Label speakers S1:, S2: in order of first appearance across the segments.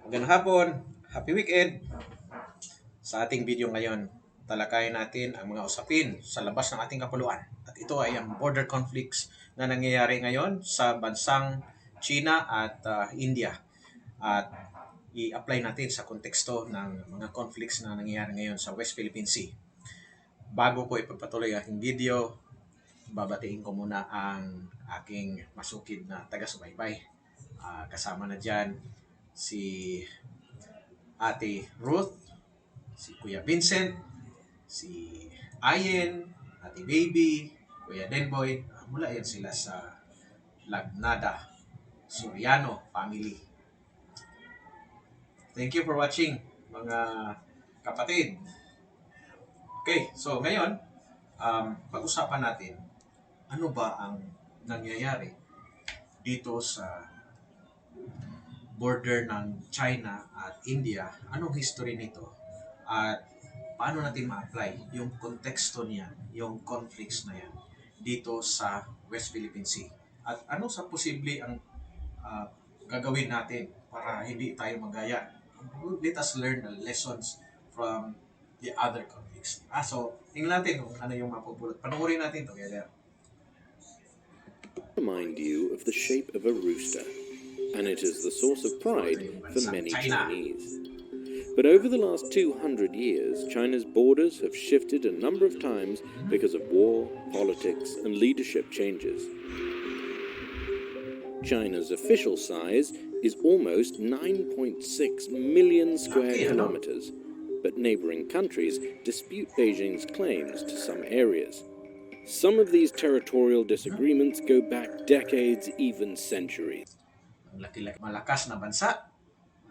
S1: Magandang hapon, happy weekend. Sa ating video ngayon, talakayin natin ang mga usapin sa labas ng ating kapuluan. At ito ay ang border conflicts na nangyayari ngayon sa bansang China at India. At i-apply natin sa konteksto ng mga conflicts na nangyayari ngayon sa West Philippine Sea. Bago ko ipagpatuloy ang aking video, babatiin ko muna ang aking masukid na taga-subaybay. Kasama na dyan si Ate Ruth, si Kuya Vincent, si Ayen, Ate Baby, Kuya Denboy. Mula yan sila sa Lagnada, Soriano family. Thank you for watching, mga kapatid. Okay, so ngayon, pag-usapan natin, ano ba ang nangyayari dito sa border ng China at India, anong history nito, at paano natin ma-apply yung konteksto niyan, yung conflicts na yan, dito sa West Philippine Sea. At ano sa posible ang gagawin natin para hindi tayo magaya. Let us learn the lessons from the other conflicts. So, tingnan natin kung ano yung mapupulot. Panoorin natin together.
S2: Remind you of the shape of a rooster, and it is the source of pride for many Chinese. But over the last 200 years, China's borders have shifted a number of times because of war, politics, and leadership changes. China's official size is almost 9.6 million square kilometers, but neighboring countries dispute Beijing's claims to some areas. Some of these territorial disagreements go back decades, even centuries.
S1: Laki-laki malakas na bansa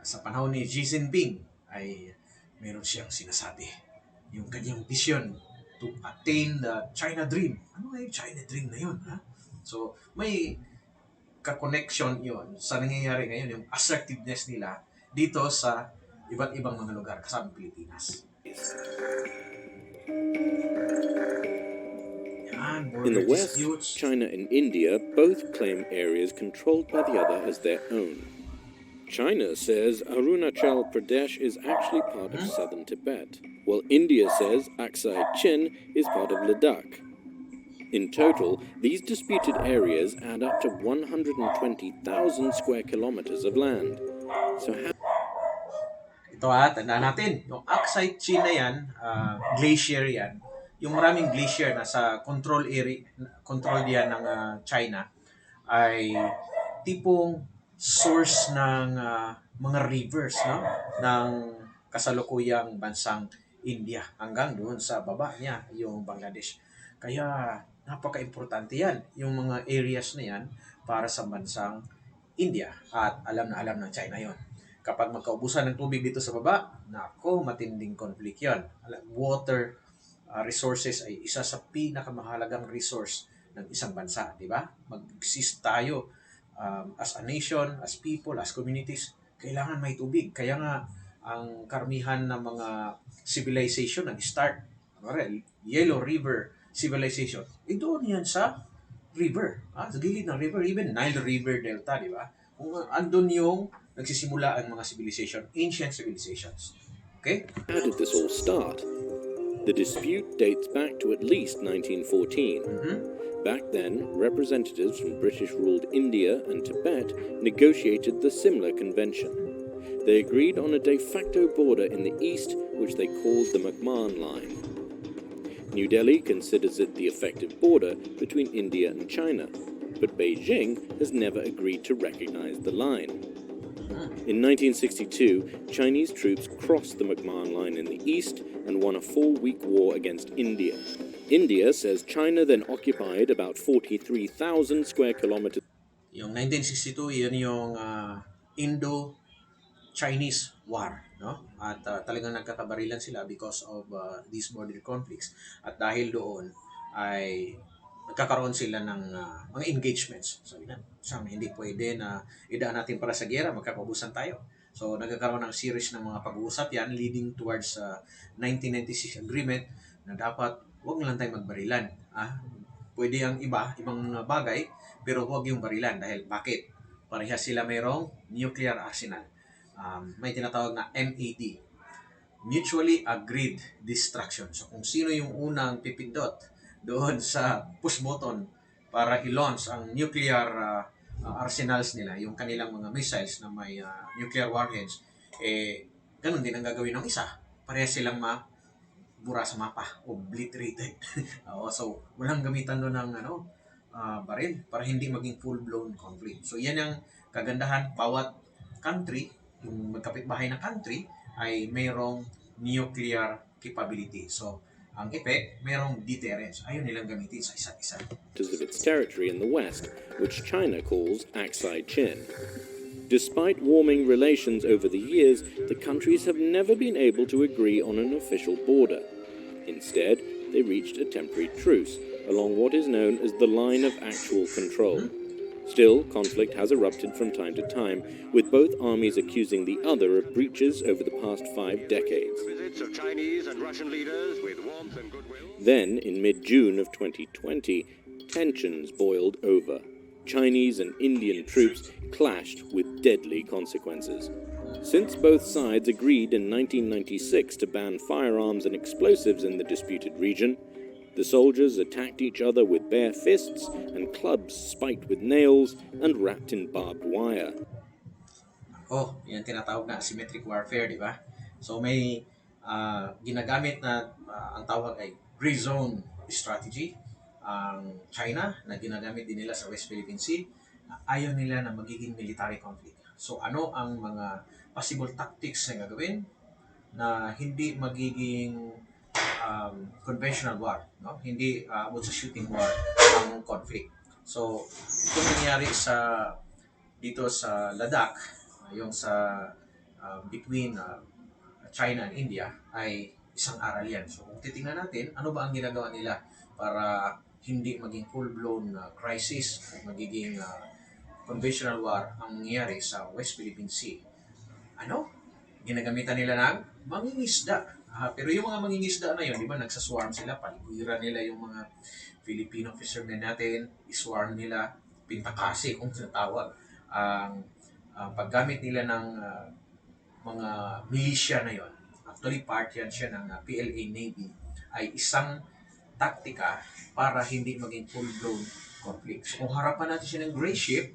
S1: sa panahon ni Xi Jinping ay meron siyang sinasabi. Yung kanyang vision to attain the China Dream. Ano nga yung China Dream na yun? Ha? So, may ka-connection yun sa nangyayari ngayon, yung assertiveness nila dito sa iba't ibang mga lugar kasama Pilipinas.
S2: In the West, China and India both claim areas controlled by the other as their own. China says Arunachal Pradesh is actually part of southern Tibet, while India says Aksai Chin is part of Ladakh. In total, these disputed areas add up to 120,000 square kilometers of land. So how...
S1: Ito tandaan natin, yung Aksai Chin na yan, glacier yan, yung maraming glacier na sa control diyan ng China ay tipong source ng mga rivers, no, ng kasalukuyang bansang India hanggang doon sa baba niya yung Bangladesh. Kaya napaka-importante yan, yung mga areas na yan para sa bansang India, at alam na alam ng China yon. Kapag magkaubusan ng tubig dito sa baba, nako, matinding conflict yon. Water resources ay isa sa pinakamahalagang resource ng isang bansa, di ba? Mag-exist tayo as a nation, as people, as communities, kailangan may tubig. Kaya nga, ang karamihan ng mga civilization nag-start, Yellow River civilization, doon yan sa river, sa gilid ng river, even Nile River Delta, di ba? Kung andun yung nagsisimula ang mga civilization, ancient civilizations. Okay?
S2: How did this all start? The dispute dates back to at least 1914. Back then, representatives from British-ruled India and Tibet negotiated the similar convention. They agreed on a de facto border in the east, which they called the McMahon Line. New Delhi considers it the effective border between India and China, but Beijing has never agreed to recognize the line. In 1962, Chinese troops crossed the McMahon Line in the east and won a 4-week war against India. India says China then occupied about 43,000 square kilometers.
S1: Yung 1962, yun yung Indo-Chinese War, no? At talagang nagkakabarilan sila because of these border conflicts. At dahil doon ay nagkakaroon sila ng mga engagements. Sabi na, hindi pwede na idaan natin para sa gera, magkakaubusan tayo. So, nagkakaroon ng series ng mga pag-uusap yan leading towards 1996 agreement na dapat huwag lang tayo magbarilan. Pwede ang ibang bagay, pero huwag yung barilan. Dahil bakit? Parehas sila mayroong nuclear arsenal. may tinatawag na MAD, mutually agreed destruction. So kung sino yung unang pipindot doon sa push button para i-launch ang nuclear arsenals nila, yung kanilang mga missiles na may nuclear warheads, ganun din ang gagawin ng isa. Pareha silang bura sa mapa, obliterated. So, walang gamitan doon ng baril para hindi maging full-blown conflict. So, yan ang kagandahan. Bawat country, yung magkapitbahay na country, ay mayroong nuclear capability. So, ang effect, mayroong deterrence. Ayaw nilang gamitin sa isa't isa.
S2: Of its territory in the west, which China calls Aksai Chin. Despite warming relations over the years, the countries have never been able to agree on an official border. Instead, they reached a temporary truce along what is known as the line of actual control. Still, conflict has erupted from time to time, with both armies accusing the other of breaches over the past 5 decades.
S3: Visits of Chinese and Russian leaders with warmth and goodwill.
S2: Then, in mid-June of 2020, tensions boiled over. Chinese and Indian troops clashed with deadly consequences. Since both sides agreed in 1996 to ban firearms and explosives in the disputed region, the soldiers attacked each other with bare fists and clubs spiked with nails and wrapped in barbed wire.
S1: Yan tinatawag na asymmetric warfare, di ba? So may ginagamit na ang tawag ay gray zone strategy. Ang China na ginagamit din nila sa West Philippine Sea, ayaw nila na magiging military conflict. So ano ang mga possible tactics na gagawin na hindi magiging conventional war, no? Hindi about sa shooting war ang conflict. So ito nangyari dito sa Ladakh, yung sa between China and India ay isang aral yan. So kung titingnan natin, ano ba ang ginagawa nila para hindi maging full-blown crisis, magiging conventional war ang nangyayari sa West Philippine Sea. Ginagamitan nila ng mangingisda. Pero yung mga mangingisda na yun, di ba, nagsaswarm sila, paliguran nila yung mga Filipino fishermen natin, iswarm nila, pintakasi kung tinatawag. Paggamit nila ng mga militia na yon, actually part yan siya ng PLA Navy, ay isang taktika para hindi maging full-blown conflict. So kung harapan natin siya ng gray ship,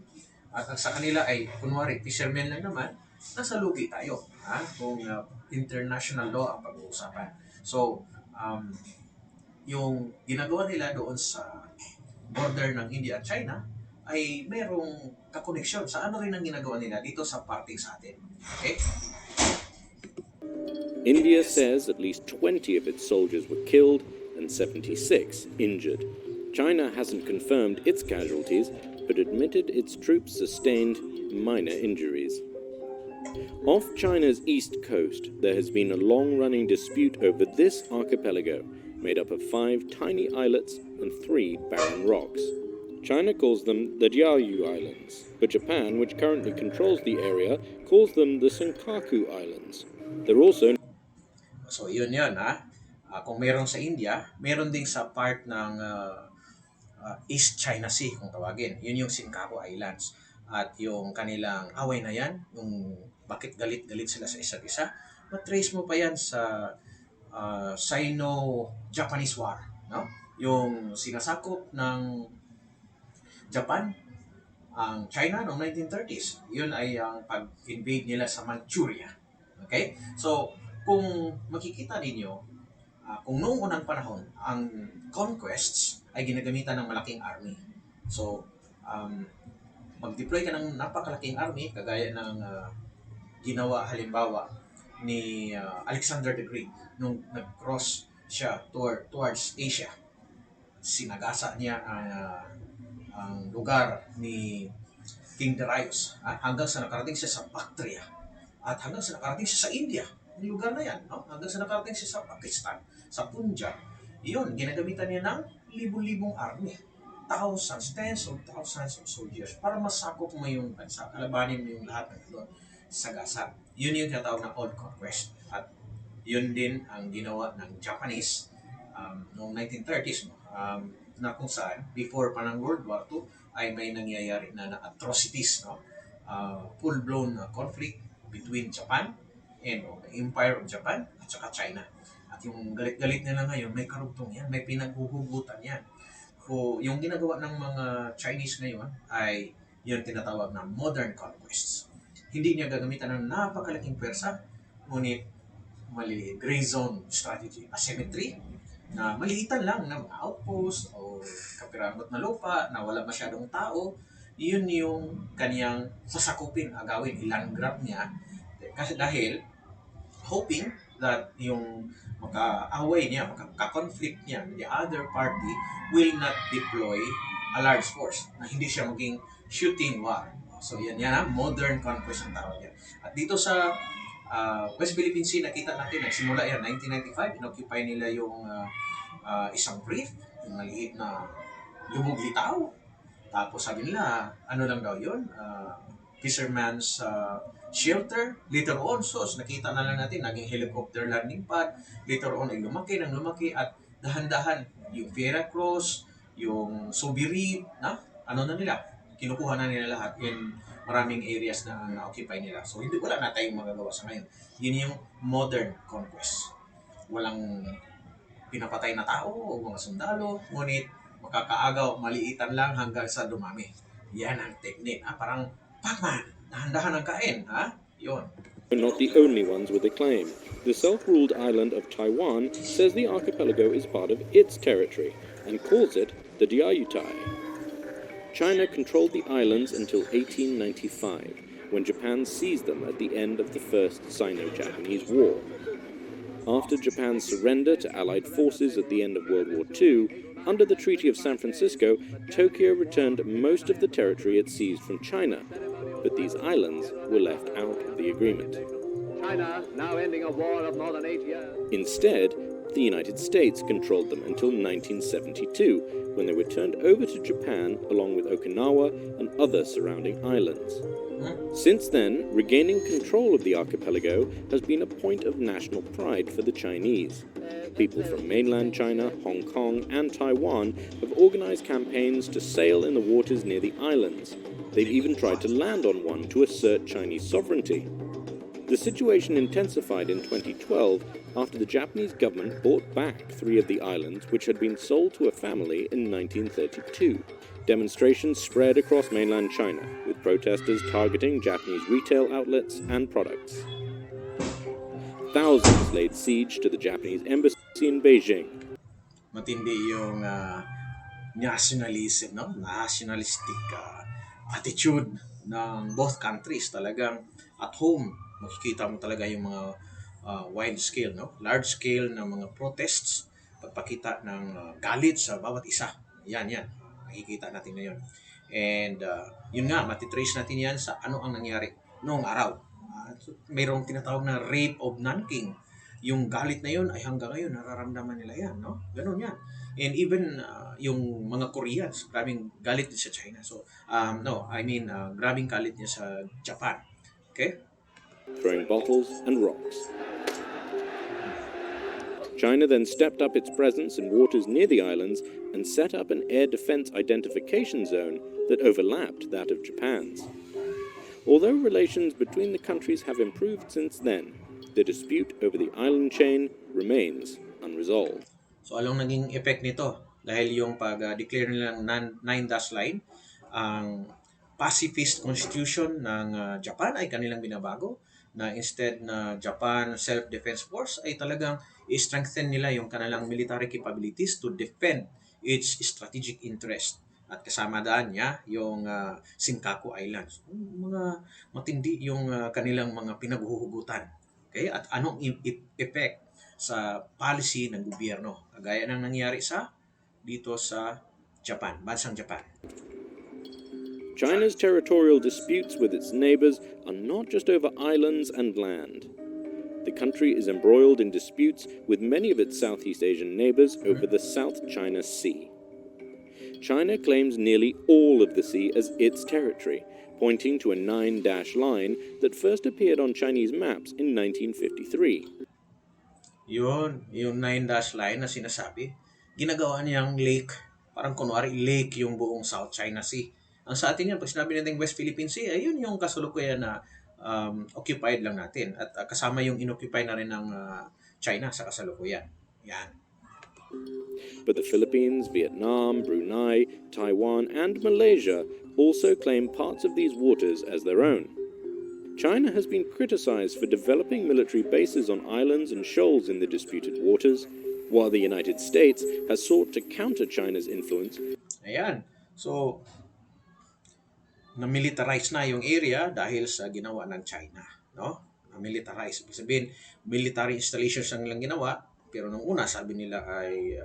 S1: at ang sa kanila ay, kunwari, fishermen lang naman, nasa lugi tayo. Kung international law ang pag-uusapan. So, yung ginagawa nila doon sa border ng India at China ay mayroong kakoneksyon sa ano rin ang ginagawa nila dito sa parte sa atin. Okay?
S2: India says at least 20 of its soldiers were killed and 76 injured. China hasn't confirmed its casualties, but admitted its troops sustained minor injuries. Off China's east coast, there has been a long-running dispute over this archipelago, made up of 5 tiny islets and 3 barren rocks. China calls them the Diaoyu Islands, but Japan, which currently controls the area, calls them the Senkaku Islands. They're also...
S1: So, yun kung meron sa India, meron ding sa part ng East China Sea, kung tawagin. Yun yung Senkaku Islands. At yung kanilang away na yan, yung bakit galit-galit sila sa isa't isa, matrace mo pa yan sa Sino-Japanese War. No? Yung sinasakop ng Japan, ang China noong 1930s. Yun ay ang pag-invade nila sa Manchuria. Okay? So, kung makikita ninyo, kung noong unang panahon, ang conquests ay ginagamitan ng malaking army. So, mag-deploy ka ng napakalaking army, kagaya ng ginawa halimbawa ni Alexander the Great nung nag-cross siya towards Asia. Sinagasa niya ang lugar ni King Darius hanggang sa nakarating siya sa Bactria at hanggang sa nakarating siya sa India. Yung lugar na yan, no? Hanggang sa nakarating siya sa Pakistan, sa Punjab. Iyon, ginagamitan niya ng libong-libong army. Tens of thousands of soldiers para masakop mo yung bansa, kalabanin mo yung lahat ng doon sa gasa. Yun yung tinatawag na old conquest. At yun din ang ginawa ng Japanese noong 1930s. Na kung saan, before pa ng World War II, ay may nangyayari na atrocities, no? Full-blown conflict between Japan and the Empire of Japan at saka China. At yung galit-galit nila ngayon, may karugtong yan, may pinaghuhugutan yan. So, yung ginagawa ng mga Chinese ngayon ay yung tinatawag na modern conquests. Hindi niya gagamitan ng napakalaking pwersa, ngunit maliliit, gray zone strategy, asymmetry, na maliitan lang na outpost o kapiramot na lupa na wala masyadong tao, yun yung kaniyang sasakupin, agawin, ilang grab niya. Kasi dahil hoping that yung maka-away niya, maka-conflict niya, the other party will not deploy a large force, na hindi siya maging shooting war. So yan modern conquest ang tawag yan. At dito sa West Philippine Sea, nakita natin, nagsimula yan, 1995, inoccupy nila yung isang reef, yung maliit na lubog litaw. Tapos sabi nila, ano lang daw yun, fisherman's shelter. Later on, so nakita na lang natin, naging helicopter landing pad. Later on ay lumaki at dahan-dahan yung Veracruz, yung Subiri, ano na nila, kinukuha na nila lahat in maraming areas na na-occupy nila. So hindi, wala na tayong magagawa sa ngayon. Yun yung modern conquest. Walang pinapatay na tao o mga sundalo, ngunit makakaagaw, maliitan lang hanggang sa dumami. Yan ang technique. Parang Pac-Man, dahan-dahan ang kain. Yun.
S2: Not the only ones with a claim. The self-ruled island of Taiwan says the archipelago is part of its territory and calls it the Diaoyutai. China controlled the islands until 1895, when Japan seized them at the end of the First Sino-Japanese War. After Japan's surrender to Allied forces at the end of World War II, under the Treaty of San Francisco, Tokyo returned most of the territory it seized from China, but these islands were left out of the agreement.
S3: China now ending a war of more than 8 years.
S2: Instead, the United States controlled them until 1972, when they were turned over to Japan along with Okinawa and other surrounding islands. Since then, regaining control of the archipelago has been a point of national pride for the Chinese. People from mainland China, Hong Kong, and Taiwan have organized campaigns to sail in the waters near the islands. They've even tried to land on one to assert Chinese sovereignty. The situation intensified in 2012 after the Japanese government bought back 3 of the islands which had been sold to a family in 1932. Demonstrations spread across mainland China, with protesters targeting Japanese retail outlets and products. Thousands laid siege to the Japanese embassy in Beijing.
S1: Matindi yung nationalism, nationalistic attitude ng both countries. Talagang at home, makikita mo talaga yung mga wide scale, large scale na mga protests, pagpakita ng galit sa bawat isa. Yan. Makikita natin ngayon. And yun nga, matitrace natin yan sa ano ang nangyari noong araw. Mayroong tinatawag na rape of Nanking. Yung galit na yun ay hanggang ngayon nararamdaman nila yan, Ganun yan. And even yung mga Koreans, grabing galit din sa China. So, grabing galit niya sa Japan. Okay?
S2: Throwing bottles and rocks. China then stepped up its presence in waters near the islands and set up an air defense identification zone that overlapped that of Japan's. Although relations between the countries have improved since then, the dispute over the island chain remains unresolved.
S1: So anong naging effect nito? Dahil yung pag-declare nilang nine-dash line, ang pacifist constitution ng Japan ay kanilang binabago, na instead na Japan Self-Defense Force ay talagang i-strengthen nila yung kanilang military capabilities to defend its strategic interest. At kasama daan niya yung Senkaku Islands. Mga matindi yung kanilang mga pinaghuhugutan. Okay? At anong effect sa policy ng gobyerno? Kagaya ng nangyari dito sa Japan, bansang Japan.
S2: China's territorial disputes with its neighbors are not just over islands and land. The country is embroiled in disputes with many of its Southeast Asian neighbors over the South China Sea. China claims nearly all of the sea as its territory, pointing to a 9-dash line that first appeared on Chinese maps in 1953.
S1: Yung 9-dash line na sinasabi, ginagawa niyang lake, parang kunwari lake yung buong South China Sea. Ang sa atin yan, pag sinabi natin West Philippine Sea, ayun yung kasalukuyan na occupied lang natin at kasama yung inoccupy na rin ng China sa kasalukuyan. Yan.
S2: But the Philippines, Vietnam, Brunei, Taiwan, and Malaysia also claim parts of these waters as their own. China has been criticized for developing military bases on islands and shoals in the disputed waters, while the United States has sought to counter China's influence.
S1: Ayan. So, na-militarize na yung area dahil sa ginawa ng China, no? Na-militarize. Ibig sabihin, military installations ang lang ginawa, pero nung una sabi nila ay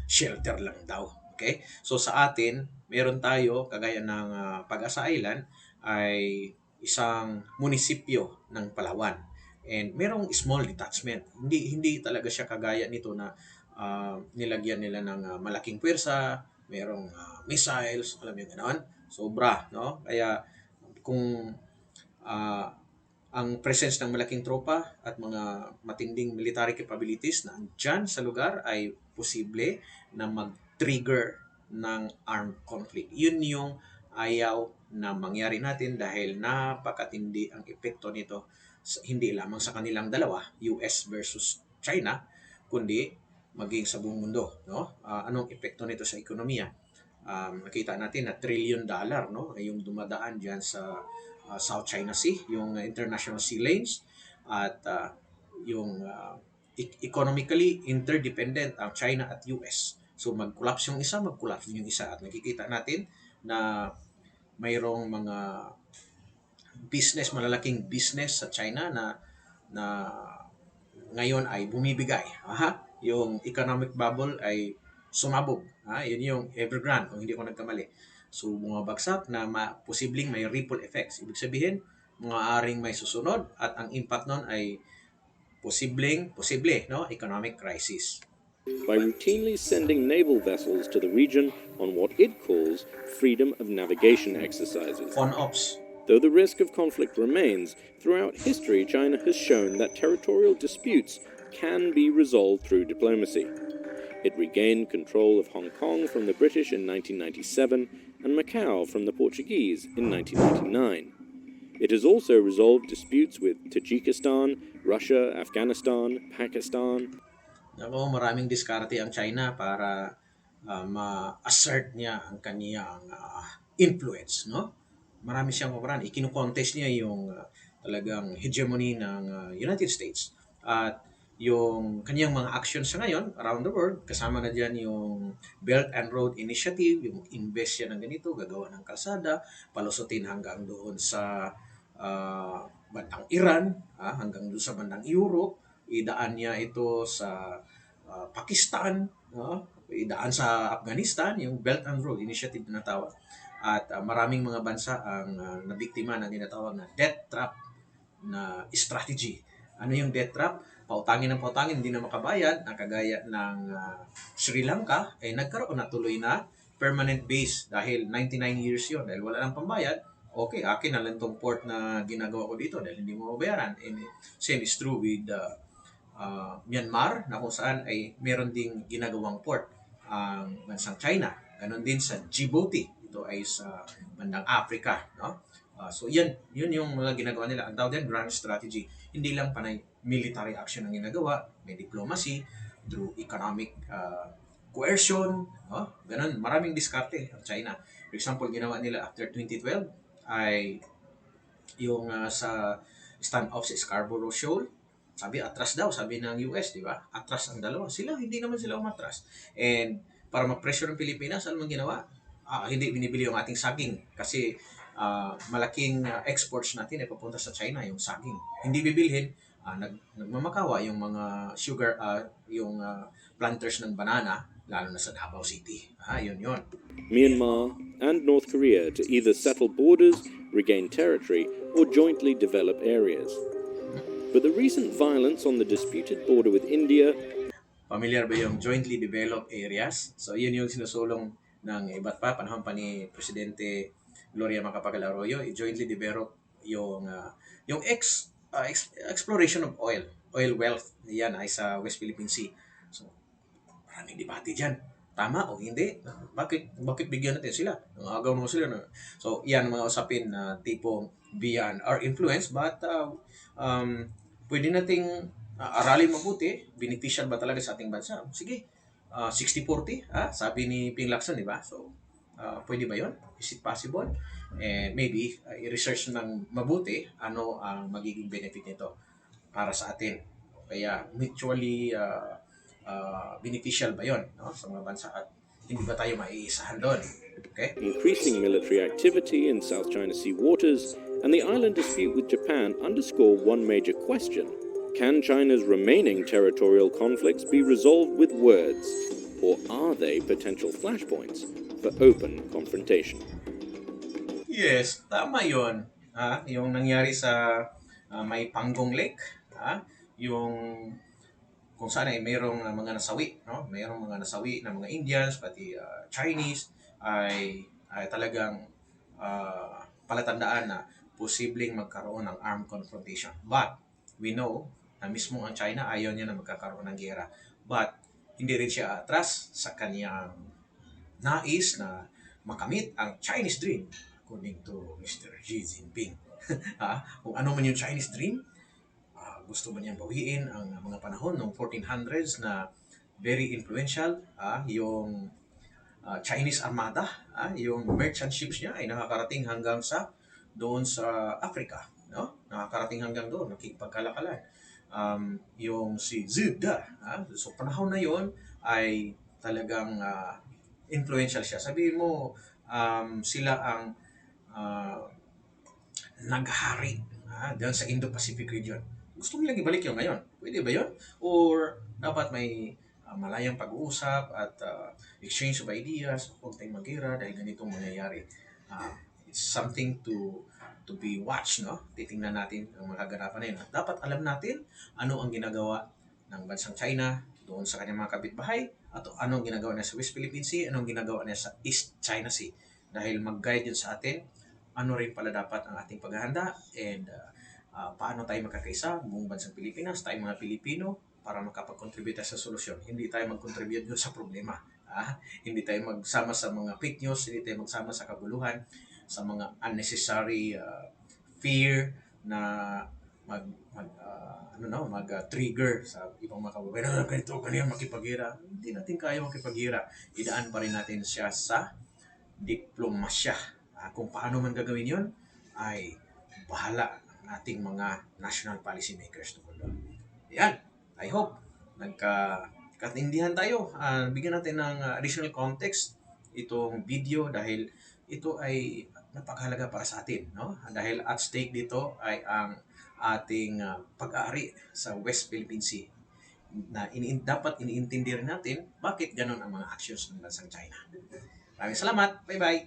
S1: shelter lang daw. Okay? So sa atin, meron tayo kagaya ng Pag-asa Island ay isang munisipyo ng Palawan. And merong small detachment. Hindi talaga siya kagaya nito na nilagyan nila ng malaking pwersa, merong missiles, alam mo ganoon. Sobra, no? Kaya kung ah, ang presence ng malaking tropa at mga matinding military capabilities na andyan sa lugar ay posible na mag-trigger ng armed conflict. Yun yung ayaw na mangyari natin dahil napakatindi ang epekto nito hindi lamang sa kanilang dalawa, US versus China, kundi maging sa buong mundo. No? Anong epekto nito sa ekonomiya? Nakita natin na $1 trillion no ay yung dumadaan diyan sa South China Sea, yung international sea lanes at yung economically interdependent ang China at US. So mag-collapse yung isa, mag-collapse yung isa at nakikita natin na mayroong mga malalaking business sa China na ngayon ay bumibigay. Yung economic bubble ay sumabog. Yun yung Evergrande kung hindi ko nagkamali. So bumabagsak na posibleng may ripple effects. Ibig sabihin, maaaring may susunod at ang impact nun ay posible, no? Economic crisis.
S2: By routinely sending naval vessels to the region on what it calls freedom of navigation exercises.
S1: Phone ops.
S2: Though the risk of conflict remains, throughout history China has shown that territorial disputes can be resolved through diplomacy. It regained control of Hong Kong from the British in 1997 and Macau from the Portuguese in 1999. It has also resolved disputes with Tajikistan, Russia, Afghanistan, Pakistan.
S1: Ako, maraming diskarte ang China para ma-assert niya ang kaniyang influence, no? Marami siyang paparaan. Ikino-contest niya yung talagang hegemony ng United States. At yung kaniyang mga actions sa ngayon around the world, kasama na diyan yung Belt and Road Initiative, yung invest siya ng ganito, gagawa ng kalsada, palusutin hanggang doon sa bandang Iran, hanggang doon sa bandang Europe, idaan niya ito sa Pakistan, idaan sa Afghanistan, yung Belt and Road Initiative na tawag. At maraming mga bansa ang nabiktima ng tinatawag na debt trap na strategy. Ano yung debt trap? Pautangin ng pautangin, hindi na makabayad, na kagaya ng Sri Lanka, ay nagkaroon na tuloy na permanent base dahil 99 years yun. Dahil wala nang pambayad, okay, akin na lang tong port na ginagawa ko dito dahil hindi mo mabayaran. And same is true with Myanmar, na kung saan ay meron ding ginagawang port ang bansang China. Ganon din sa Djibouti. Ito ay sa bandang Africa. No? So yun yung mga ginagawa nila. Ang tawag din grand strategy. Hindi lang panay military action ang ginagawa, may diplomacy, through economic coercion, ganun. Maraming diskarte ang China. For example, ginawa nila after 2012 ay yung sa standoff sa Scarborough Shoal, sabi atras daw, sabi ng US, di ba? Atras ang dalawa. Hindi naman sila umatras. And para ma-pressure ng Pilipinas, ano man ginawa? Hindi binibili yung ating saging kasi malaking exports natin ay papunta sa China yung saging. Hindi bibilhin, nagmamakawa yung mga sugar, yung planters ng banana, lalo na sa Davao City. Yun.
S2: Myanmar and North Korea to either settle borders, regain territory, or jointly develop areas. But the recent violence on the disputed border with India.
S1: Familiar ba yung jointly developed areas? So yun yung sinusulong ng iba't pa, panahon pa ni Presidente Gloria Macapagal Arroyo, jointly develop yung exploration of oil wealth, yan ay sa West Philippine Sea. So maraming debate dyan. tama o hindi? Bakit bigyan natin sila? Agaw mo sila na. So, yan mga usapin na tipong beyond our influence, but pwede nating aralin mabuti, beneficial ba talaga sa ating bansa? Sige, 60-40, sabi ni Ping Lacson, di ba? So, pwede ba yon? Is it possible? And maybe, i-research ng mabuti ano ang magiging benefit nito para sa atin. Kaya mutually beneficial ba yon, no? Sa mga bansa at hindi ba tayo maiisahan doon? Okay?
S2: Increasing military activity in South China Sea waters and the island dispute with Japan underscore one major question. Can China's remaining territorial conflicts be resolved with words, or are they potential flashpoints for open confrontation?
S1: Yes, tama yon. Yung nangyari sa may Panggong Lake, yung kung saan ay mayroong mga nasawi, no? Mayroong mga nasawi na mga Indians, pati Chinese, ay talagang palatandaan na posibleng magkaroon ng armed confrontation. But, we know na mismo ang China ayaw niya na magkakaroon ng gera. But, hindi rin siya atras sa kanyang nais na makamit ang Chinese dream according to Mr. Xi Jinping. Kung ano man yung Chinese dream, gusto ba niyang bawiin ang mga panahon ng 1400s na very influential, yung Chinese Armada, yung merchant ships niya ay nakakarating hanggang sa doon sa Africa, no? Nakakarating hanggang doon, nakikipagkalakalan. Yung si Zhuge, so panahon na yon ay talagang influential siya. Sabihin mo, sila ang uh, naghari dahil sa Indo-Pacific region. Gusto nilang ibalik yung ngayon. Pwede ba yun? Or dapat may malayang pag-uusap at exchange of ideas, huwag tayong mag-ira dahil ganitong mangyayari. It's something to be watched, no? Titingnan natin ang mga kaganapan na yun. At dapat alam natin ano ang ginagawa ng bansang China doon sa kanyang mga kapitbahay at ano ang ginagawa niya sa West Philippine Sea, ano ang ginagawa niya sa East China Sea. Dahil mag-guide yun sa atin ano rin pala dapat ang ating paghahanda and paano tayo magkakaisa, buong bansang Pilipinas, tayong mga Pilipino, para makapag-contribute sa solusyon. Hindi tayo mag-contribute doon sa problema. Hindi tayo magsama sa mga fake news, hindi tayo magsama sa kabuluhan, sa mga unnecessary fear na trigger sa ibang mga kababayan. Ganito, ganyan, makipaghira. Hindi natin kaya makipaghira. Idaan pa rin natin siya sa diplomasya. Kung paano man gagawin yon ay bahala ang ating mga national policy makers tungkol doon. Yan. I hope nagkaintindihan tayo. Bigyan natin ng additional context itong video dahil ito ay napakahalaga para sa atin, no? Dahil at stake dito ay ang ating pag-aari sa West Philippine Sea na dapat iniintindi rin natin bakit ganun ang mga actions ng bansang China. Maraming salamat. Bye-bye.